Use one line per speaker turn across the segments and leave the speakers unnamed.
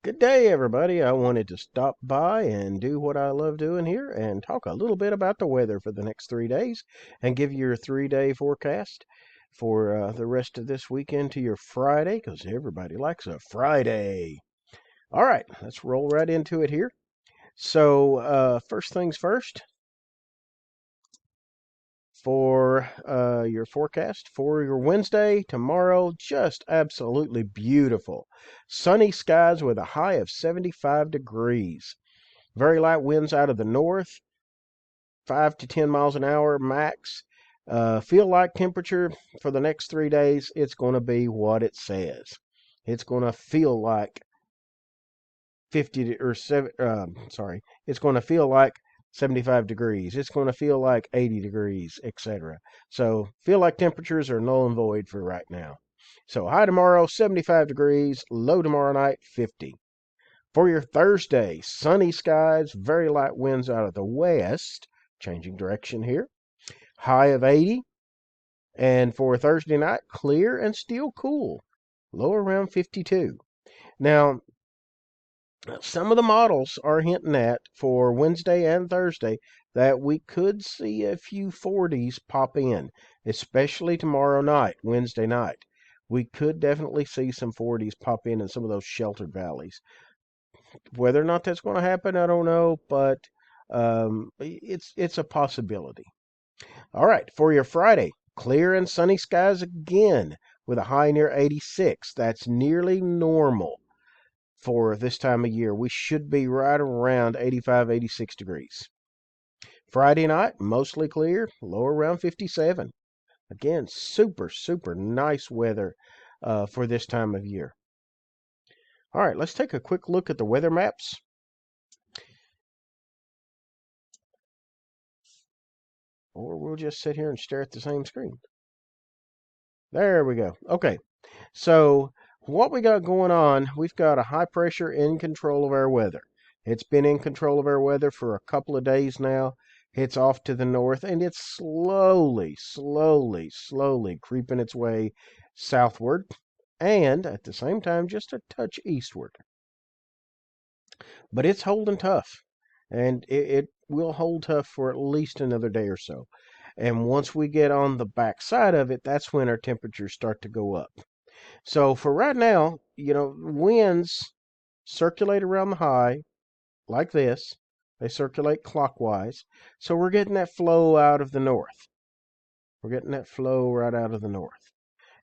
Good day, everybody. I wanted to stop by and do what I love doing here and talk a little bit about the weather for the next 3 days and give you your 3 day forecast for the rest of this weekend to your Friday because everybody likes a Friday. All right, let's roll right into it here. So, first things first, for your forecast for your Wednesday, tomorrow, just absolutely beautiful. Sunny skies with a high of 75 degrees. Very light winds out of the north, 5 to 10 miles an hour max. Feel like temperature for the next 3 days, it's going to be what it says. It's going to feel like 50 or 7, it's going to feel like 75 degrees. It's going to feel like 80 degrees, etc. So feel like temperatures are null and void for right now. So high tomorrow, 75 degrees. Low tomorrow night, 50. For your Thursday, sunny skies, very light winds out of the west, changing direction here. High of 80. And for Thursday night, clear and still cool. Low around 52. Now, some of the models are hinting at for Wednesday and Thursday that we could see a few 40s pop in, especially tomorrow night, Wednesday night. We could definitely see some 40s pop in some of those sheltered valleys. Whether or not that's going to happen, I don't know, but it's a possibility. All right, for your Friday, clear and sunny skies again with a high near 86. That's nearly normal for this time of year. We should be right around 85, 86 degrees. Friday night, mostly clear, low around 57. Again, super, super nice weather for this time of year. All right, let's take a quick look at the weather maps. Or we'll just sit here and stare at the same screen. There we go. Okay, so what we got going on, we've got a high pressure in control of our weather. It's been in control of our weather for a couple of days now. It's off to the north, and it's slowly, slowly, slowly creeping its way southward, and at the same time, just a touch eastward. But it's holding tough, and it will hold tough for at least another day or so. And once we get on the back side of it, that's when our temperatures start to go up. So for right now, winds circulate around the high like this. They circulate clockwise. So we're getting that flow out of the north. We're getting that flow right out of the north.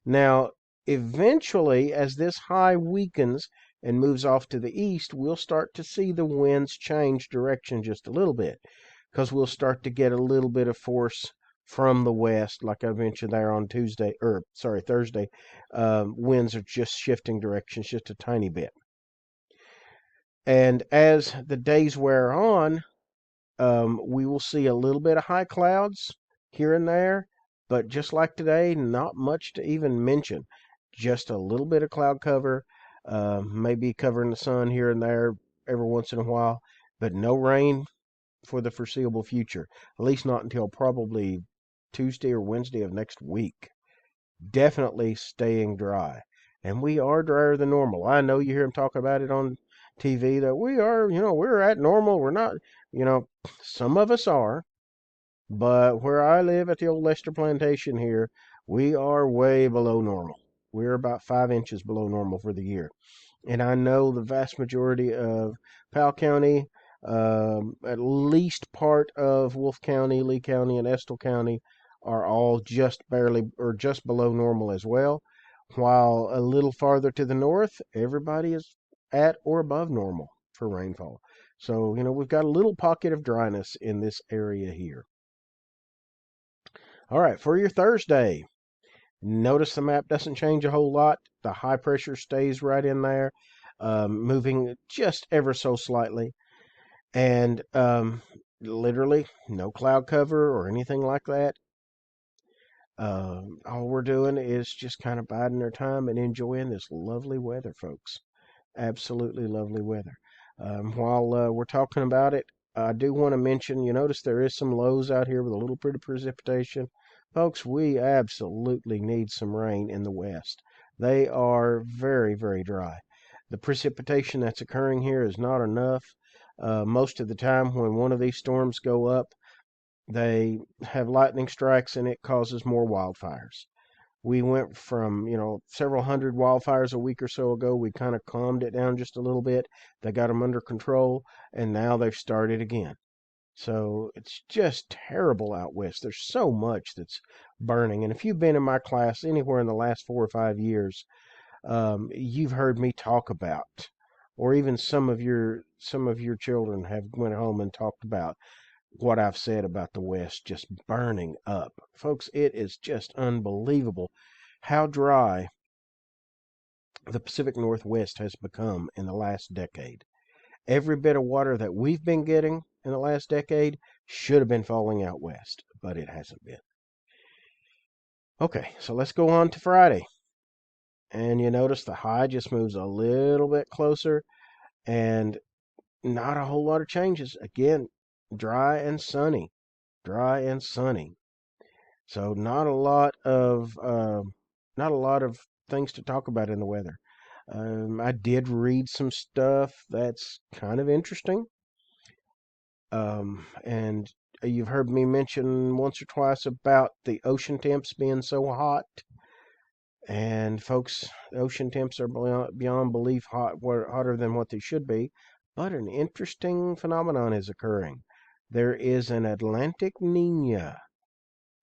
Now, eventually, as this high weakens and moves off to the east, we'll start to see the winds change direction just a little bit because we'll start to get a little bit of force from the west, like I mentioned there on Thursday. Winds are just shifting directions just a tiny bit. And as the days wear on, we will see a little bit of high clouds here and there, but just like today, not much to even mention. Just a little bit of cloud cover, maybe covering the sun here and there every once in a while, but no rain for the foreseeable future, at least not until probably Tuesday or Wednesday of next week. Definitely staying dry. And we are drier than normal. I know you hear them talking about it on TV that we're at normal. We're not, some of us are, but where I live at the old Lester Plantation here, we are way below normal. We're about 5 inches below normal for the year. And I know the vast majority of Powell County, at least part of Wolfe County, Lee County, and Estill County are all just barely or just below normal as well. While a little farther to the north, everybody is at or above normal for rainfall. So, we've got a little pocket of dryness in this area here. All right, for your Thursday, notice the map doesn't change a whole lot. The high pressure stays right in there, moving just ever so slightly. And literally no cloud cover or anything like that. All we're doing is just kind of biding our time and enjoying this lovely weather, folks. Absolutely lovely weather. While we're talking about it, I do want to mention, you notice there is some lows out here with a little bit of precipitation. Folks, we absolutely need some rain in the west. They are very, very dry. The precipitation that's occurring here is not enough. Most of the time when one of these storms go up, they have lightning strikes and it causes more wildfires. We went from, several hundred wildfires a week or so ago. We kind of calmed it down just a little bit. They got them under control, and now they've started again. So it's just terrible out west. There's so much that's burning. And if you've been in my class anywhere in the last 4 or 5 years, you've heard me talk about, or even some of your children have went home and talked about what I've said about the West just burning up. Folks, it is just unbelievable how dry the Pacific Northwest has become in the last decade. Every bit of water that we've been getting in the last decade should have been falling out west, but it hasn't been. Okay, so let's go on to Friday. And you notice the high just moves a little bit closer and not a whole lot of changes. Again, dry and sunny. Dry and sunny. So not a lot of things to talk about in the weather. I did read some stuff that's kind of interesting. And you've heard me mention once or twice about the ocean temps being so hot. And folks, ocean temps are beyond belief hotter than what they should be. But an interesting phenomenon is occurring. There is an Atlantic Niña.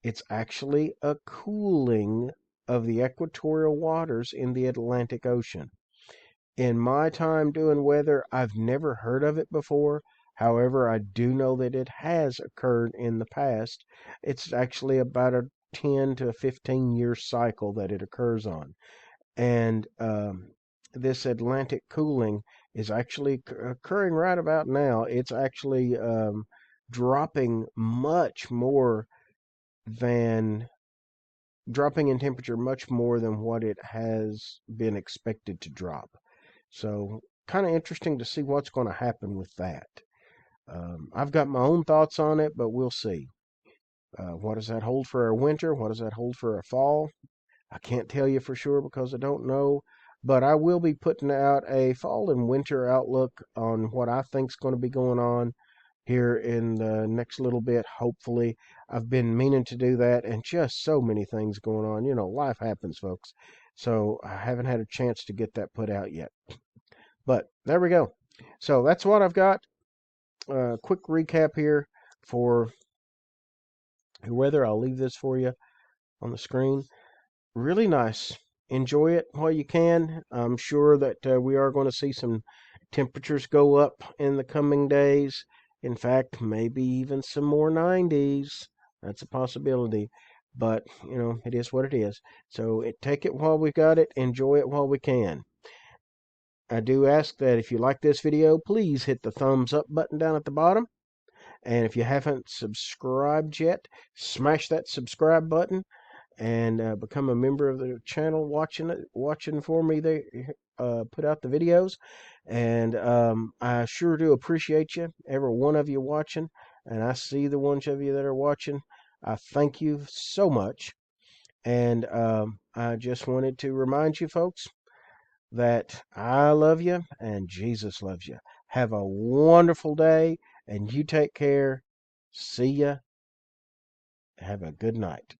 It's actually a cooling of the equatorial waters in the Atlantic Ocean. In my time doing weather, I've never heard of it before. However, I do know that it has occurred in the past. It's actually about a 10 to 15-year cycle that it occurs on. And this Atlantic cooling is actually occurring right about now. It's actually dropping much more than dropping in temperature much more than what it has been expected to drop. So, kind of interesting to see what's going to happen with that. I've got my own thoughts on it, but we'll see. What does that hold for our winter? What does that hold for our fall? I can't tell you for sure because I don't know. But I will be putting out a fall and winter outlook on what I think is going to be going on here in the next little bit, hopefully. I've been meaning to do that, and just so many things going on. Life happens, folks. So I haven't had a chance to get that put out yet. But there we go. So that's what I've got. Quick recap here for the weather. I'll leave this for you on the screen. Really nice. Enjoy it while you can. I'm sure that we are going to see some temperatures go up in the coming days. In fact, maybe even some more 90s. That's a possibility. But, it is what it is. So take it while we got it. Enjoy it while we can. I do ask that if you like this video, please hit the thumbs up button down at the bottom. And if you haven't subscribed yet, smash that subscribe button and become a member of the channel watching for me. They put out the videos. And I sure do appreciate you, every one of you watching. And I see the ones of you that are watching. I thank you so much. And I just wanted to remind you folks that I love you and Jesus loves you. Have a wonderful day and you take care. See ya. Have a good night.